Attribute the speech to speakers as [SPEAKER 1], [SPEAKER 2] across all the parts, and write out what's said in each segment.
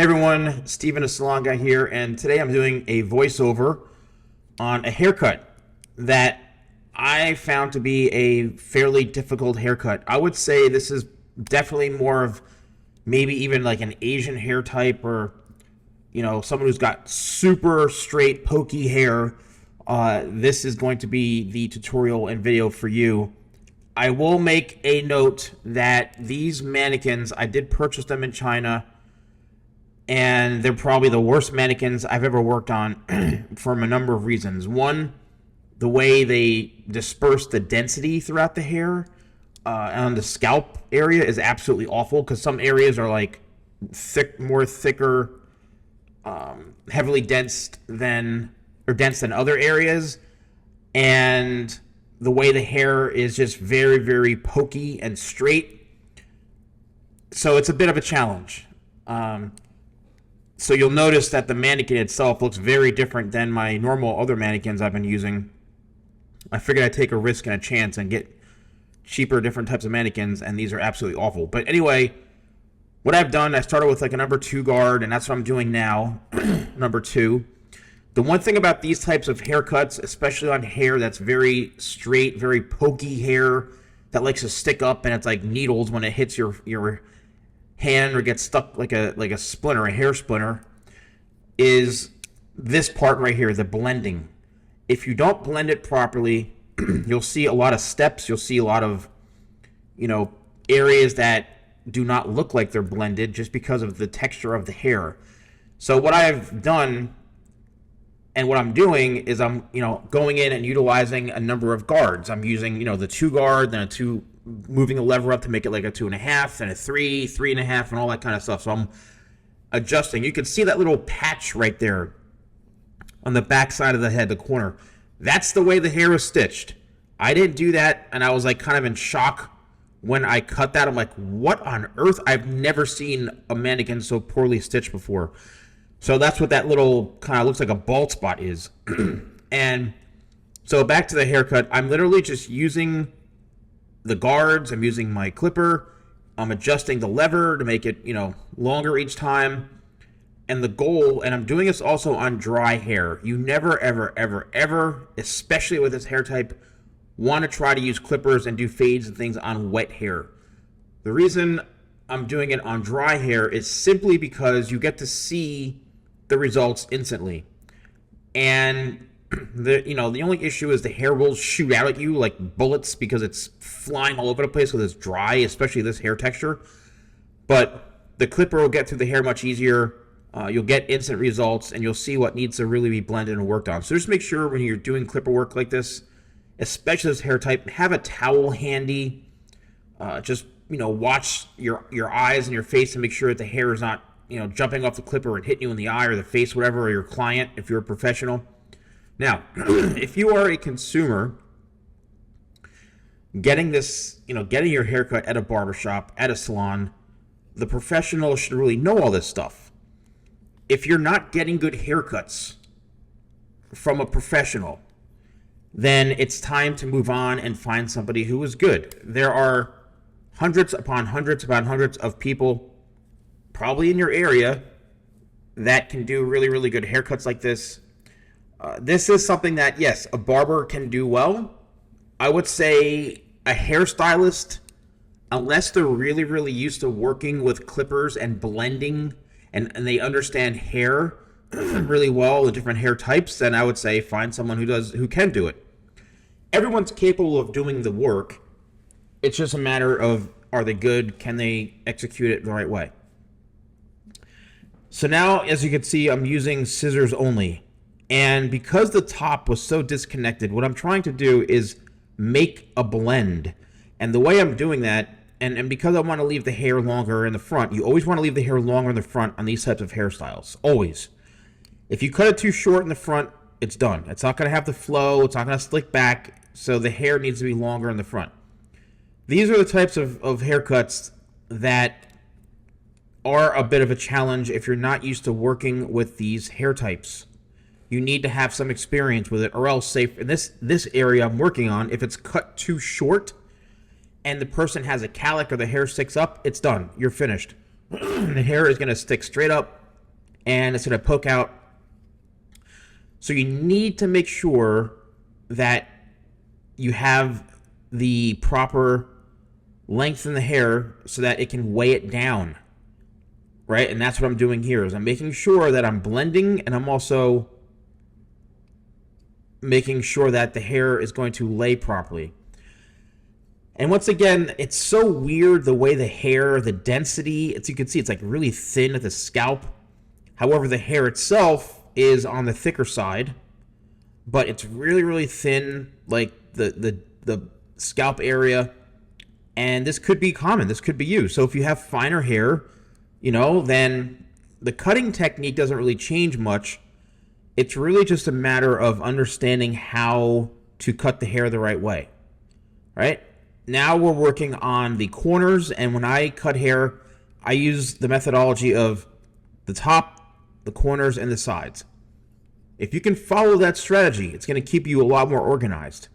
[SPEAKER 1] Hey everyone, Steven, TheSalonGuy here, and today I'm doing a voiceover on a haircut that I found to be a fairly difficult haircut. I would say this is definitely more of maybe even like an Asian hair type, or someone who's got super straight pokey hair. This is going to be the tutorial and video for you. I will make a note that these mannequins, I did purchase them in China, and they're probably the worst mannequins I've ever worked on from a number of reasons. One, the way they disperse the density throughout the hair on the scalp area is absolutely awful, because some areas are like thicker, heavily dense than other areas, and the way the hair is just very, very pokey and straight. So it's a bit of a challenge. So you'll notice that the mannequin itself looks very different than my normal other mannequins I've been using. I figured I'd take a risk and a chance and get cheaper, different types of mannequins, and these are absolutely awful. But anyway, what I've done, I started with like a number 2 guard, and that's what I'm doing now, number 2. The one thing about these types of haircuts, especially on hair that's very straight, very pokey hair that likes to stick up, and it's like needles when it hits your hand or gets stuck like a splinter, a hair splinter, is this part right here, the blending. If you don't blend it properly, you'll see a lot of steps. You'll see a lot of, areas that do not look like they're blended just because of the texture of the hair. So what I've done and what I'm doing is I'm, going in and utilizing a number of guards. I'm using, the 2 guard, then a 2, moving the lever up to make it like a 2.5, then a 3, 3.5, and all that kind of stuff. So I'm adjusting. You can see that little patch right there on the back side of the head, the corner. That's the way the hair is stitched. I didn't do that, and I was like kind of in shock when I cut that. I'm like, what on earth? I've never seen a mannequin so poorly stitched before. So that's what that little kind of looks like a bald spot is. And so back to the haircut, I'm literally just using the guards. I'm using my clipper. I'm adjusting the lever to make it, longer each time. And the goal, and I'm doing this also on dry hair. You never, ever, ever, ever, especially with this hair type, want to try to use clippers and do fades and things on wet hair. The reason I'm doing it on dry hair is simply because you get to see the results instantly. And the only issue is the hair will shoot out at you like bullets because it's flying all over the place because it's dry, especially this hair texture. But the clipper will get through the hair much easier. You'll get instant results, and you'll see what needs to really be blended and worked on. So just make sure when you're doing clipper work like this, especially this hair type, have a towel handy. Just watch your eyes and your face and make sure that the hair is not jumping off the clipper and hitting you in the eye or the face, whatever, or your client if you're a professional. Now, if you are a consumer getting this, getting your haircut at a barbershop, at a salon, the professional should really know all this stuff. If you're not getting good haircuts from a professional, then it's time to move on and find somebody who is good. There are hundreds upon hundreds upon hundreds of people probably in your area that can do really, really good haircuts like this. This is something that, yes, a barber can do well. I would say a hairstylist, unless they're really, really used to working with clippers and blending, and they understand hair really well, the different hair types, then I would say find someone who can do it. Everyone's capable of doing the work. It's just a matter of, are they good? Can they execute it the right way? So now, as you can see, I'm using scissors only. And because the top was so disconnected, what I'm trying to do is make a blend. And the way I'm doing that, and because I want to leave the hair longer in the front, you always want to leave the hair longer in the front on these types of hairstyles. Always. If you cut it too short in the front, it's done. It's not going to have the flow. It's not going to slick back. So the hair needs to be longer in the front. These are the types of haircuts that are a bit of a challenge if you're not used to working with these hair types. You need to have some experience with it, or else, say, in this area I'm working on, if it's cut too short and the person has a calic or the hair sticks up, it's done. You're finished. The hair is going to stick straight up and it's going to poke out. So you need to make sure that you have the proper length in the hair so that it can weigh it down, right? And that's what I'm doing here, is I'm making sure that I'm blending, and I'm also making sure that the hair is going to lay properly. And once again, it's so weird the way the hair, the density, you can see it's like really thin at the scalp. However, the hair itself is on the thicker side, but it's really, really thin, like the scalp area. And this could be common. This could be you. So if you have finer hair, then the cutting technique doesn't really change much. It's really just a matter of understanding how to cut the hair the right way, right? Now we're working on the corners, and when I cut hair, I use the methodology of the top, the corners, and the sides. If you can follow that strategy, it's going to keep you a lot more organized.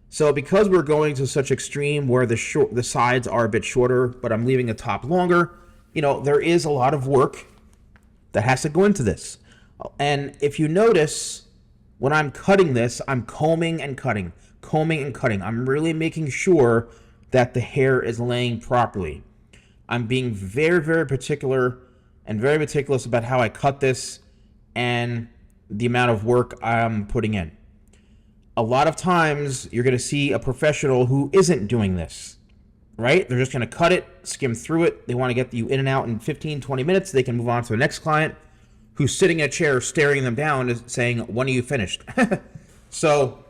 [SPEAKER 1] So because we're going to such extreme where the sides are a bit shorter, but I'm leaving the top longer, there is a lot of work that has to go into this. And if you notice, when I'm cutting this, I'm combing and cutting. I'm really making sure that the hair is laying properly. I'm being very, very particular and very meticulous about how I cut this and the amount of work I'm putting in. A lot of times, you're going to see a professional who isn't doing this, right? They're just going to cut it, skim through it. They want to get you in and out in 15, 20 minutes. They can move on to the next client who's sitting in a chair staring them down and saying, when are you finished? So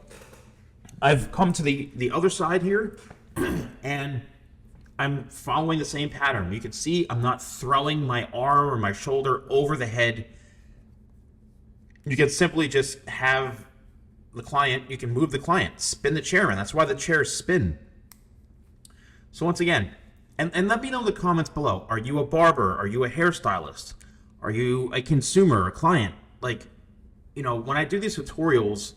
[SPEAKER 1] I've come to the other side here, and I'm following the same pattern. You can see I'm not throwing my arm or my shoulder over the head. You can simply just have the client, you can move the client, spin the chair around. That's why the chairs spin. So once again, and let me know in the comments below, are you a barber? Are you a hairstylist? Are you a consumer, a client? Like, when I do these tutorials,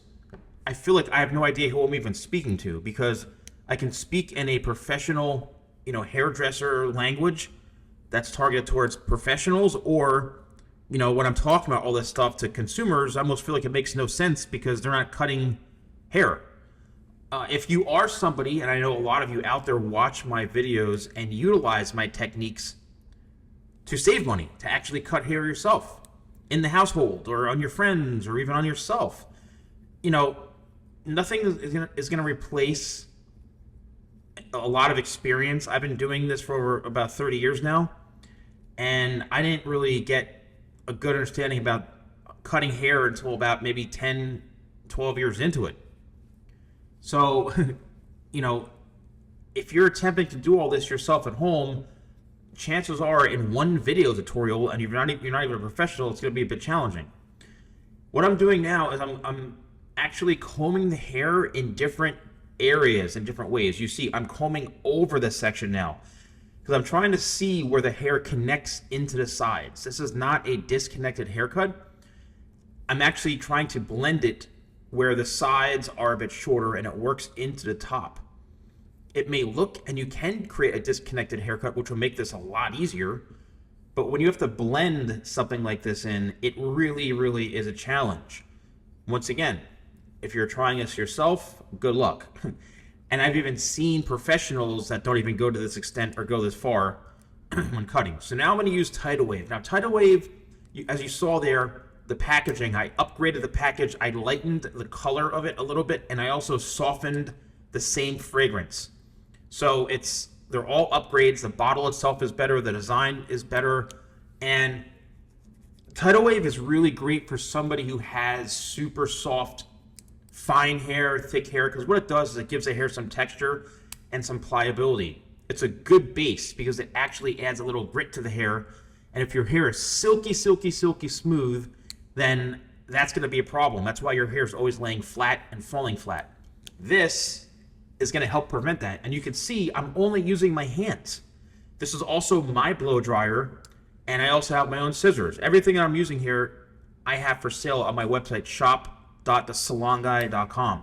[SPEAKER 1] I feel like I have no idea who I'm even speaking to, because I can speak in a professional, hairdresser language that's targeted towards professionals, or when I'm talking about all this stuff to consumers, I almost feel like it makes no sense because they're not cutting hair. If you are somebody, and I know a lot of you out there watch my videos and utilize my techniques to save money, to actually cut hair yourself in the household or on your friends or even on yourself, nothing is going to replace a lot of experience. I've been doing this for over about 30 years now, and I didn't really get a good understanding about cutting hair until about maybe 10, 12 years into it. So, if you're attempting to do all this yourself at home, chances are in one video tutorial, and you're not even a professional, it's going to be a bit challenging. What I'm doing now is I'm actually combing the hair in different areas in different ways. You see, I'm combing over this section now, because I'm trying to see where the hair connects into the sides. This is not a disconnected haircut. I'm actually trying to blend it where the sides are a bit shorter and it works into the top. It may look, and you can create a disconnected haircut, which will make this a lot easier, but when you have to blend something like this in, it really, really is a challenge. Once again, if you're trying this yourself, good luck. And I've even seen professionals that don't even go to this extent or go this far when cutting. So now I'm going to use Tidal Wave. Now Tidal Wave, as you saw there, the packaging, I upgraded the package, I lightened the color of it a little bit, and I also softened the same fragrance. So they're all upgrades. The bottle itself is better, the design is better, and Tidal Wave is really great for somebody who has super soft, fine hair, thick hair, because what it does is it gives the hair some texture and some pliability. It's a good base because it actually adds a little grit to the hair, and if your hair is silky, silky, silky smooth, then that's going to be a problem. That's why your hair is always laying flat and falling flat. This is going to help prevent that, and you can see I'm only using my hands. This is also my blow dryer, and I also have my own scissors. Everything that I'm using here I have for sale on my website, shop.TheSalonGuy.com.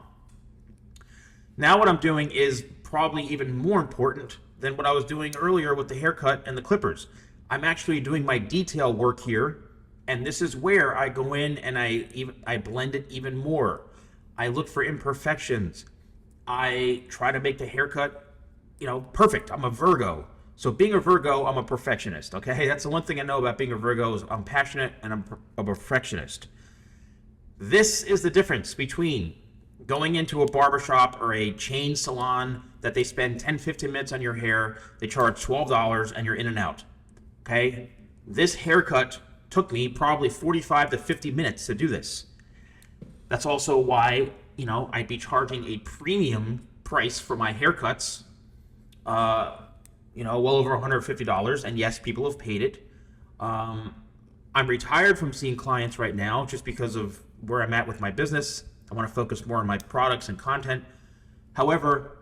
[SPEAKER 1] Now what I'm doing is probably even more important than what I was doing earlier with the haircut and the clippers. I'm actually doing my detail work here And this is where I go in and I blend it even more. I look for imperfections. I try to make the haircut, perfect. I'm a Virgo. So being a Virgo, I'm a perfectionist, okay? That's the one thing I know about being a Virgo is I'm passionate and I'm a perfectionist. This is the difference between going into a barbershop or a chain salon that they spend 10, 15 minutes on your hair, they charge $12 and you're in and out, okay? This haircut took me probably 45 to 50 minutes to do this. That's also why, I'd be charging a premium price for my haircuts, well over $150. And yes, people have paid it. I'm retired from seeing clients right now just because of where I'm at with my business. I want to focus more on my products and content. However,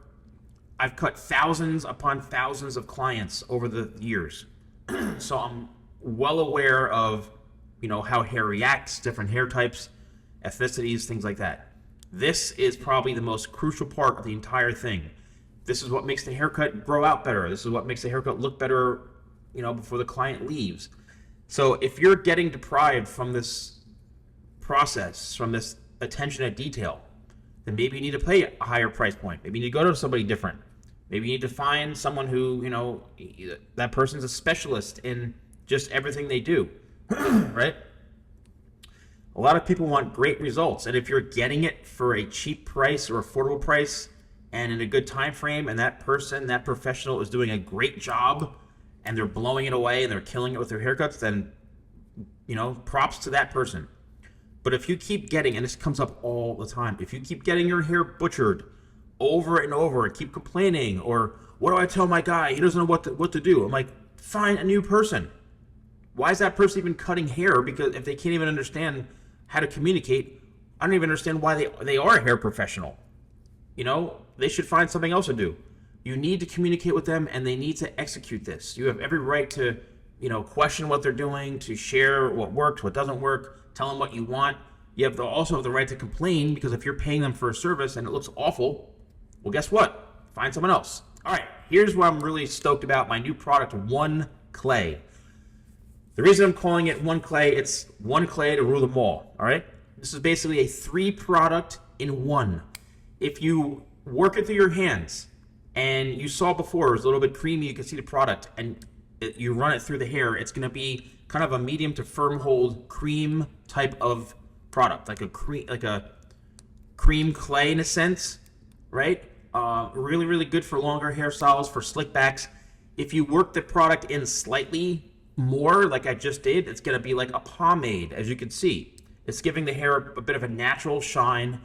[SPEAKER 1] I've cut thousands upon thousands of clients over the years. So I'm well aware of, how hair reacts, different hair types, ethnicities, things like that. This is probably the most crucial part of the entire thing. This is what makes the haircut grow out better. This is what makes the haircut look better, before the client leaves. So if you're getting deprived from this process, from this attention to detail, then maybe you need to pay a higher price point. Maybe you need to go to somebody different. Maybe you need to find someone who, that person's a specialist in just everything they do, right? A lot of people want great results, and if you're getting it for a cheap price or affordable price and in a good time frame, and that person, that professional is doing a great job and they're blowing it away and they're killing it with their haircuts, then, props to that person. But if you keep getting, and this comes up all the time, if you keep getting your hair butchered over and over and keep complaining, or what do I tell my guy? He doesn't know what to do. I'm like, find a new person. Why is that person even cutting hair? Because if they can't even understand how to communicate, I don't even understand why they are a hair professional. They should find something else to do. You need to communicate with them, and they need to execute this. You have every right to, question what they're doing, to share what works, what doesn't work, tell them what you want. You also have the right to complain, because if you're paying them for a service and it looks awful, well, guess what? Find someone else. All right, here's what I'm really stoked about, my new product, One Clay. The reason I'm calling it One Clay, it's one clay to rule them all right? This is basically a 3-product in one. If you work it through your hands, and you saw before, it was a little bit creamy, you can see the product, and you run it through the hair, it's going to be kind of a medium to firm hold cream type of product, like a cream clay in a sense, right? Really, really good for longer hairstyles, for slick backs. If you work the product in slightly more, like I just did, it's going to be like a pomade, as you can see. It's giving the hair a bit of a natural shine,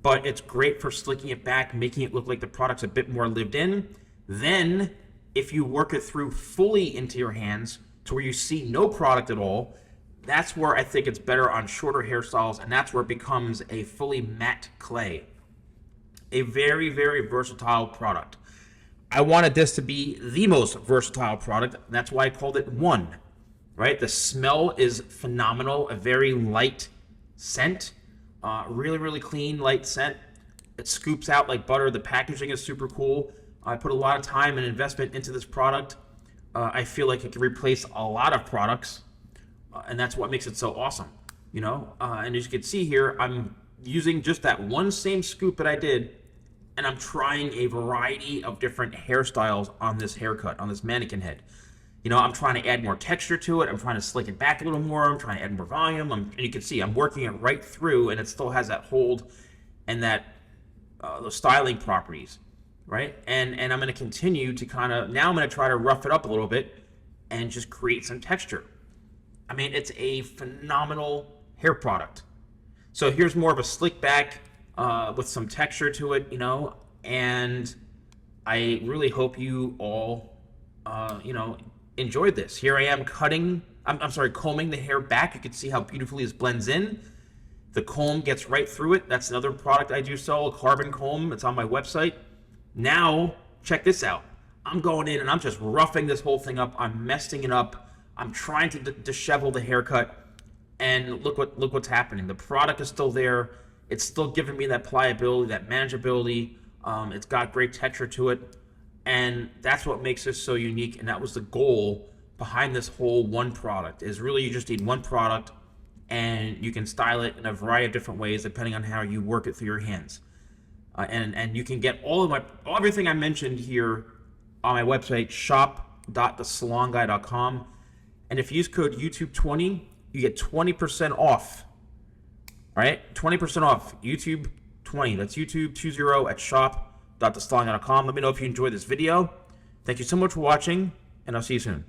[SPEAKER 1] but it's great for slicking it back, making it look like the product's a bit more lived in. Then, if you work it through fully into your hands to where you see no product at all, that's where I think it's better on shorter hairstyles, and that's where it becomes a fully matte clay. A very, very versatile product. I wanted this to be the most versatile product. That's why I called it One, right? The smell is phenomenal, a very light scent, really, really clean, light scent. It scoops out like butter. The packaging is super cool. I put a lot of time and investment into this product. I feel like it can replace a lot of products, and that's what makes it so awesome, And as you can see here, I'm using just that one same scoop that I did, and I'm trying a variety of different hairstyles on this haircut, on this mannequin head. I'm trying to add more texture to it. I'm trying to slick it back a little more. I'm trying to add more volume. And you can see I'm working it right through, and it still has that hold and that those styling properties, right? And I'm going to continue to now I'm going to try to rough it up a little bit and just create some texture. I mean, it's a phenomenal hair product. So here's more of a slick back with some texture to it, and I really hope you all, enjoyed this. Here I am combing the hair back. You can see how beautifully this blends in. The comb gets right through it. That's another product I do sell, a carbon comb. It's on my website. Now, check this out. I'm going in and I'm just roughing this whole thing up. I'm messing it up. I'm trying to dishevel the haircut, and look what's happening. The product is still there. It's still giving me that pliability, that manageability. It's got great texture to it, and that's what makes this so unique. And that was the goal behind this whole one product. Is really you just need one product, and you can style it in a variety of different ways depending on how you work it through your hands. And you can get everything I mentioned here on my website, shop.thesalonguy.com. And if you use code YouTube20, you get 20% off. All right, 20% off YouTube20. That's YouTube20 at shop.thesalonguy.com. Let me know if you enjoyed this video. Thank you so much for watching, and I'll see you soon.